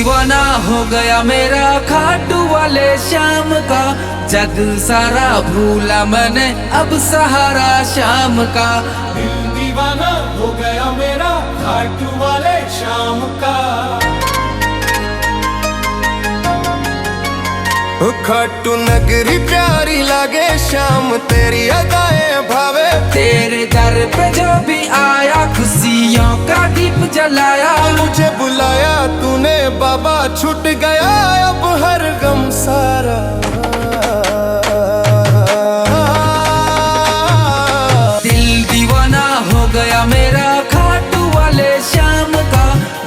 दीवाना हो गया मेरा खाटू वाले शाम का, जग सारा भूला मैंने अब सहारा शाम का। दिल दीवाना हो गया मेरा खाटू वाले शाम का। खाटू नगरी प्यारी लागे शाम तेरी अदाएं भावे। तेरे दर पे जो भी आया खुशियों का दीप जलाया। मुझे बुलाया तूने बाबा छूट गया अब हर गम सारा। दिल दीवाना हो गया मेरा खाटू वाले शाम का,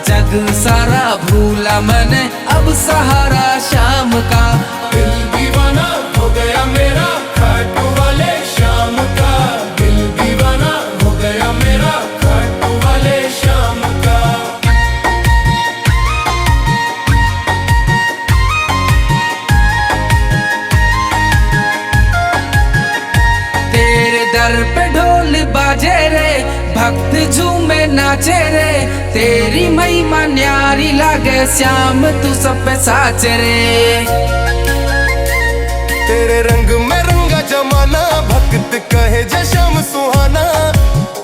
जग सारा भूला मैंने अब सहारा शाम का। दिल दीवाना हो गया मेरा खाटू वाले शाम का। दिल दीवाना हो गया मेरा खाटू वाले शाम का। तेरे दर पे ढोल बाजे रे, भक्त झूमे नाचे रे। तेरी महिमा न्यारी लागे श्याम तू सब पे साच रे। तेरे रंग में रंगा जमाना, भक्त कहे जश्म सुहाना।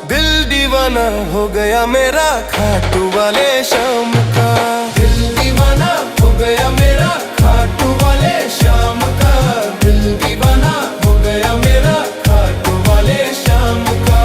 दिल दीवाना हो गया मेरा खाटू वाले शाम का। दिल दीवाना हो गया मेरा खाटू वाले शाम का। दिल दीवाना हो गया मेरा खाटू वाले शाम का।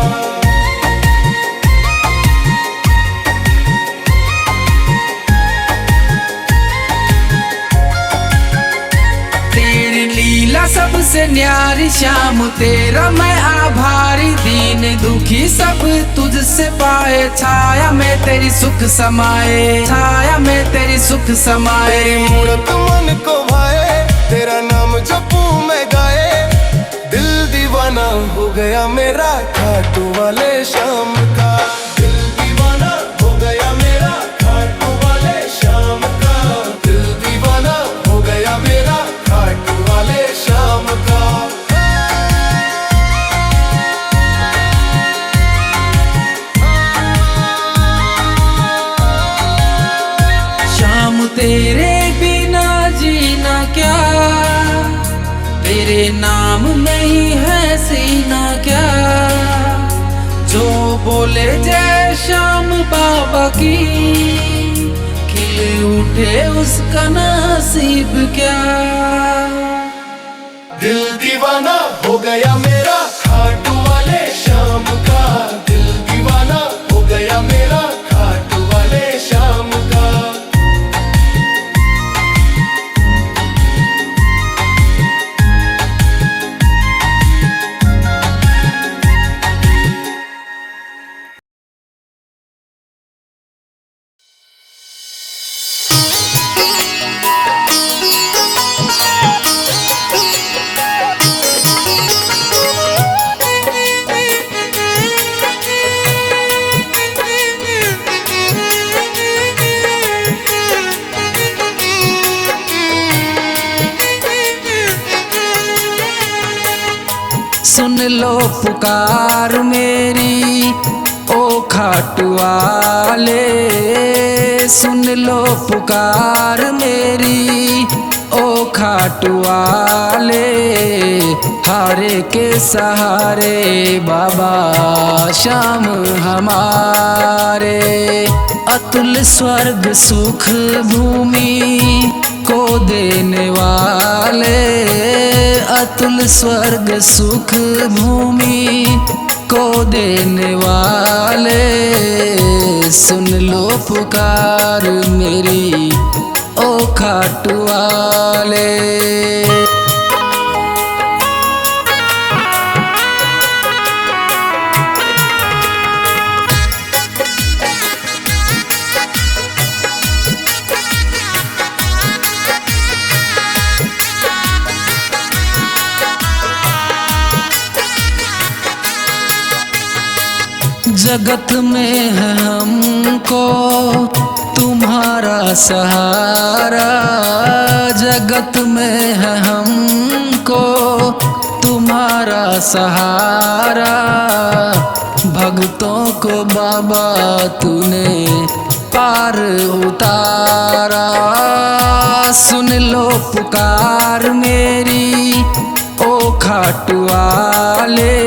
तेरी लीला सबसे न्यारी श्याम तेरा मैं आभारी। दीन दुखी सब तुझसे पाए, छाया में तेरी सुख समाए। छाया में तेरी सुख समाए। मूरत मन को भाए, तेरा नाम जपू मैं गाए। दिल दीवाना हो गया मेरा खाटू वाले शाम का। दिल दीवाना हो गया मेरा खाटू वाले शाम का। दिल दीवाना हो गया मेरा खाटू वाले शाम का। शाम तेरे बिना जीना क्या, तेरे नाम में ही है सीना क्या। जो बोले जय श्याम बाबा की, खिल उठे उसका नसीब क्या। दिल दीवाना हो गया मेरा खाटू वाले शाम का। दिल दीवाना हो गया मेरा खाटू वाले शाम का। सुन लो पुकार मेरी ओ खाटू वाले। सुन लो पुकार मेरी ओ खाटू वाले। हारे के सहारे बाबा श्याम हमारे। अतुल स्वर्ग सुख भूमि को देने वाले। अतुल स्वर्ग सुख भूमि को देने वाले। सुन लो पुकार मेरी ओ खाटू वाले। जगत में है हमको तुम्हारा सहारा। जगत में है हमको तुम्हारा सहारा। भक्तों को बाबा तूने पार उतारा। सुन लो पुकार मेरी ओ खाटू वाले,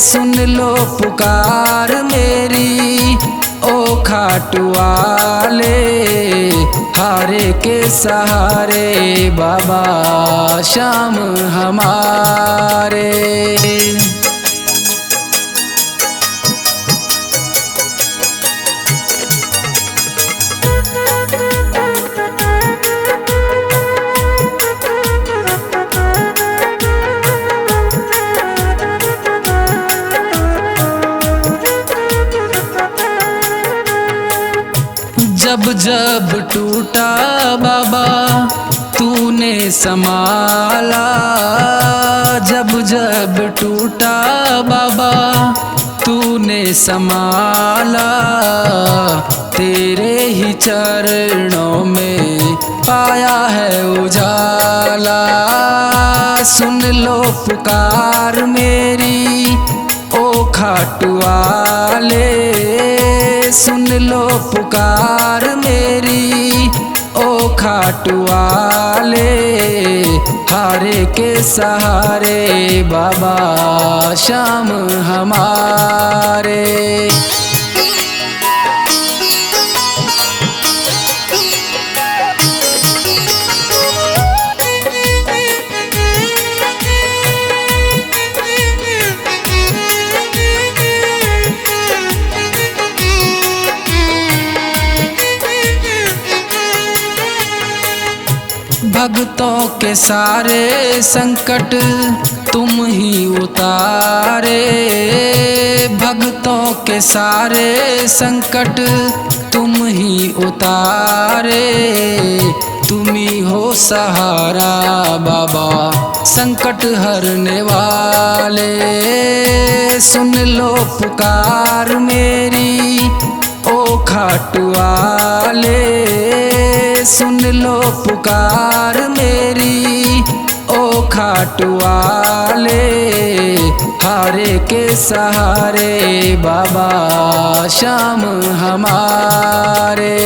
सुन लो पुकार मेरी ओ खाटू वाले। हारे के सहारे बाबा श्याम हमारे। जब जब टूटा बाबा तूने संभाला, जब जब टूटा बाबा तूने संभाला। तेरे ही चरणों में पाया है उजाला। सुन लो पुकार मेरी ओ खाटू वाले, सुन लो पुकार मेरी ओ खाटू वाले। हारे के सहारे बाबा श्याम हमारे। भक्तों के सारे संकट तुम ही उतारे, भक्तों के सारे संकट तुम ही उतारे। तुम ही हो सहारा बाबा संकट हरने वाले। सुन लो पुकार मेरी ओ खाटू वाले, सुन लो पुकार मेरी ओ खाटू वाले। हारे के सहारे बाबा श्याम हमारे।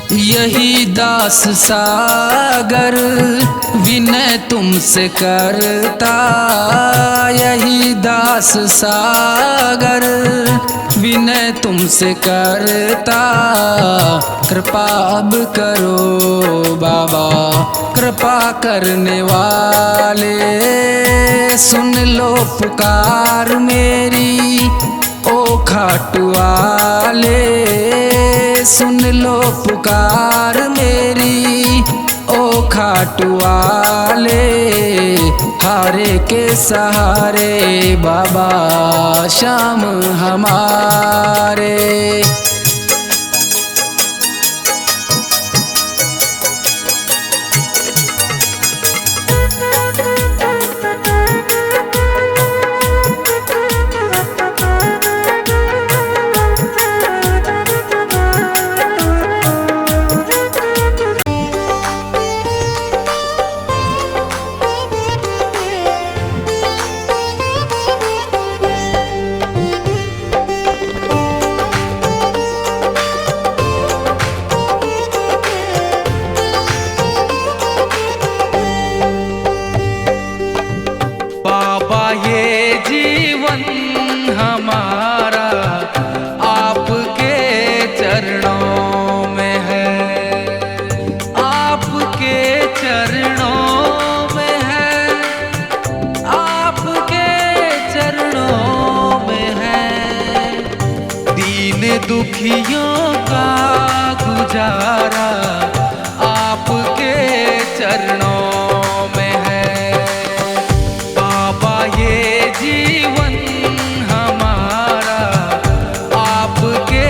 यही दास सागर विनय तुमसे करता, यही दास सागर विनय तुमसे करता। कृपा अब करो बाबा कृपा करने वाले। सुन लो पुकार मेरी ओ खाटू वाले, सुन लो पुकार मेरी ओ खाटू वाले। हारे के सहारे बाबा श्याम हमारे। हमारा आपके चरणों में है, आपके चरणों में है, आपके चरणों में है। दीन दुखियों का गुजारा आपके चरणों में है। बाबा ये जीवन हमारा आपके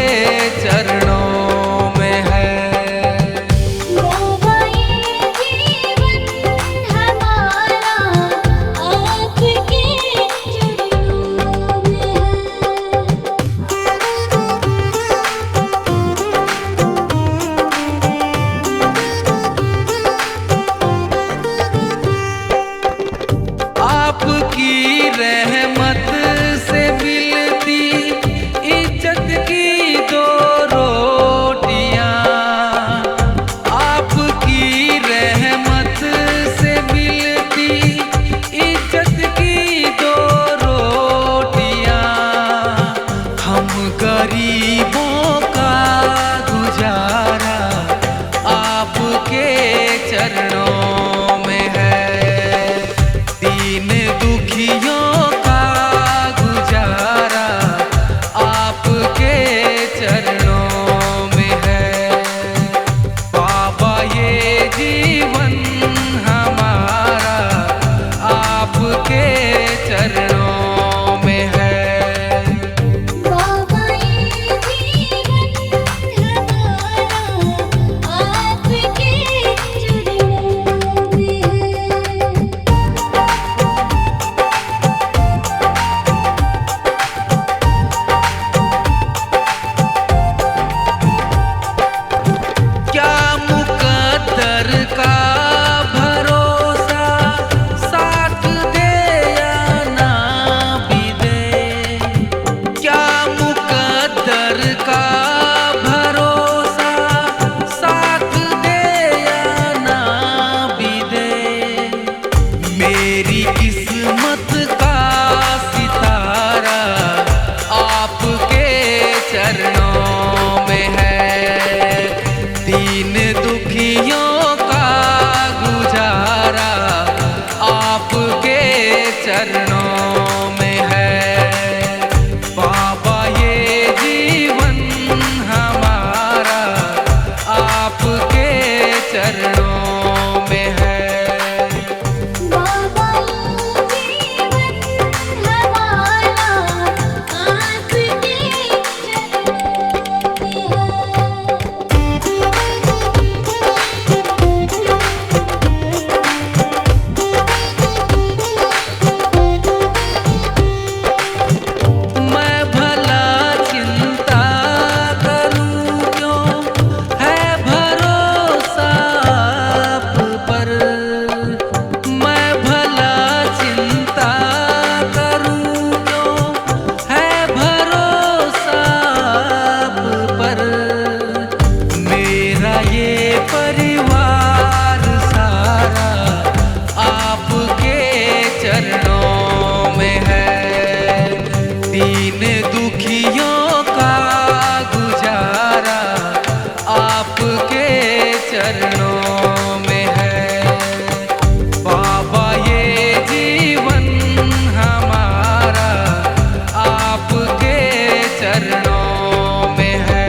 चरणों में है। बाबा ये जीवन हमारा आपके ये परिवार सारा आपके चरणों में है। दीन दुखियों का गुजारा आपके चरणों में है। बाबा ये जीवन हमारा आपके चरणों में है।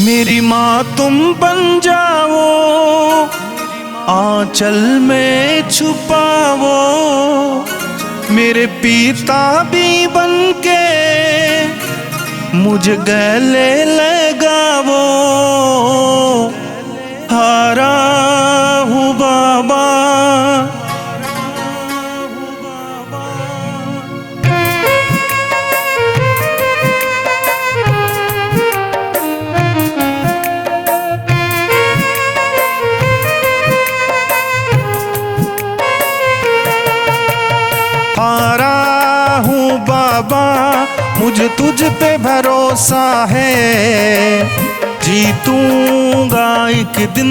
मेरी माँ तुम बन जाओ, आंचल में छुपाओ, मेरे पिता भी बन के मुझे गले लगाओ। हारा हूँ बाबा, मुझे तुझ पे भरोसा है। जीतूंगा एक दिन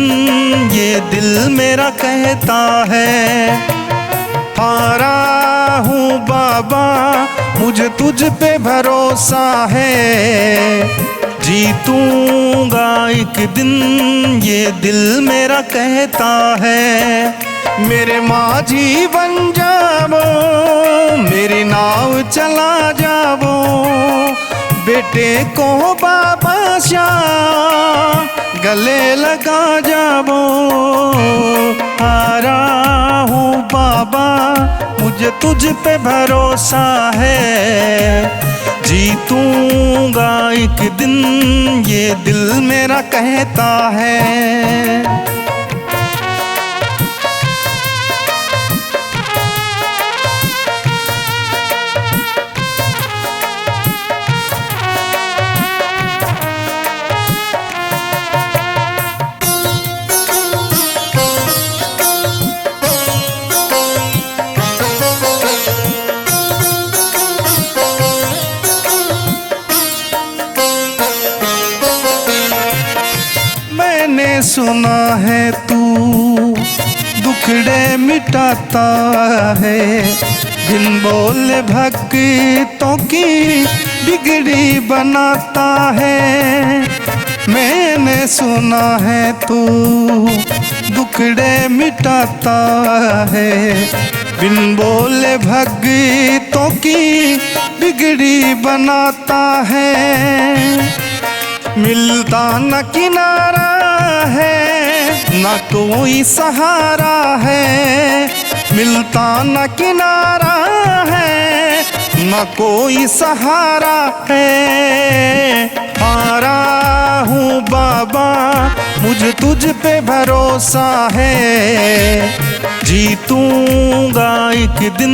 ये दिल मेरा कहता है। हारा हूँ बाबा, मुझे तुझ पे भरोसा है। जीतूंगा एक दिन ये दिल मेरा कहता है। मेरे माझी बन जावो, मेरी नाव चला जावो, बेटे को बाबा श्याम गले लगा जावो। हारा हूँ बाबा, मुझे तुझ पे भरोसा है। जीतूंगा एक दिन ये दिल मेरा कहता है। सुना है तू दुखड़े मिटाता है, बिन बोले भक्तों की बिगड़ी बनाता है। मैंने सुना है तू दुखड़े मिटाता है, बिन बोले भक्तों की बिगड़ी बनाता है। मिलता न किनारा है, न कोई सहारा है। मिलता न किनारा है, न कोई सहारा है। हारा हूँ बाबा, मुझे तुझ पे भरोसा है। जीतूंगा एक दिन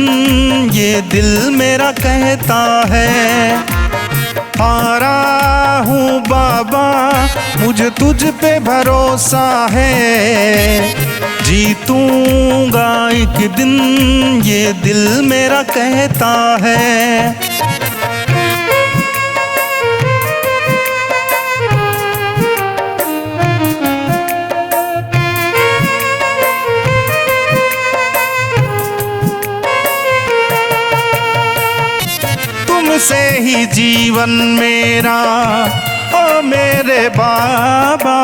ये दिल मेरा कहता है। हारा हूँ बाबा, मुझे तुझ पे भरोसा है। जीतूंगा एक दिन ये दिल मेरा कहता है। तुमसे ही जीवन मेरा ओ मेरे बाबा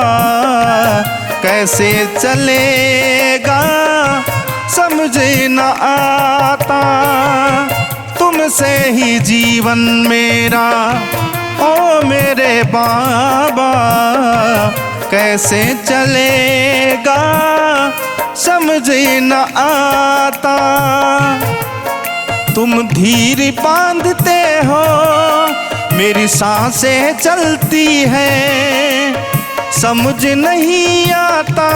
कैसे चलेगा समझ न आता। तुमसे ही जीवन मेरा ओ मेरे बाबा कैसे चलेगा समझ न आता। तुम धीर बांधते हो मेरी सांसें चलती हैं, समझ नहीं आता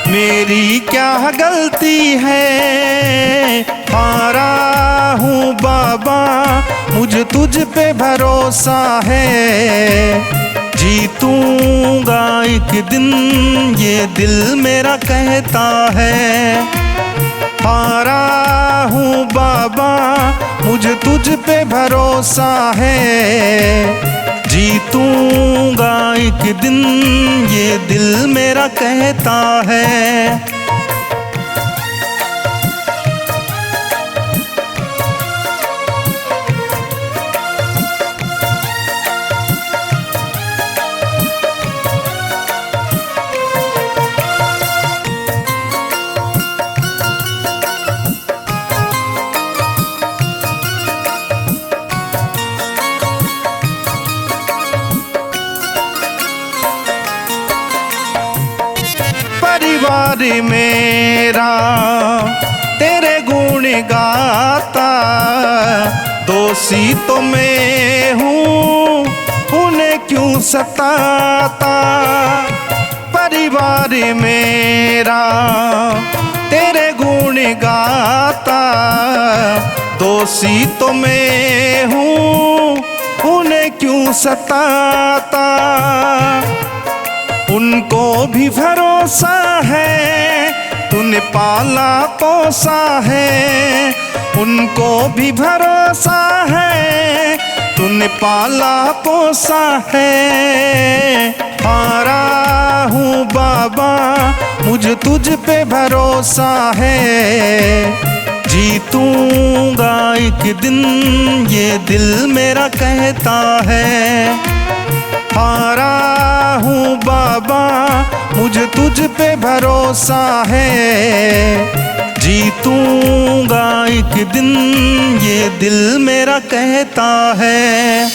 मेरी क्या गलती है। हारा हूँ बाबा मुझे तुझ पे भरोसा है। जीतूंगा एक दिन ये दिल मेरा कहता है। हारा हूँ बाबा मुझे तुझ पे भरोसा है। जीतूंगा एक दिन ये दिल मेरा कहता है। परिवार मेरा तेरे गुण गाता, दोषी तो मैं हूँ उन्हें क्यों सताता। परिवार मेरा तेरे गुण गाता, दोषी तो मैं हूँ उन्हें क्यों सताता। उनको भी भरोसा है तूने पाला पोसा है। उनको भी भरोसा है तूने पाला पोसा है। हारा हूँ बाबा मुझे तुझ पे भरोसा है। जीतूंगा एक दिन ये दिल मेरा कहता है। हारा हूँ बाबा मुझे तुझ पे भरोसा है। जीतूंगा एक दिन ये दिल मेरा कहता है।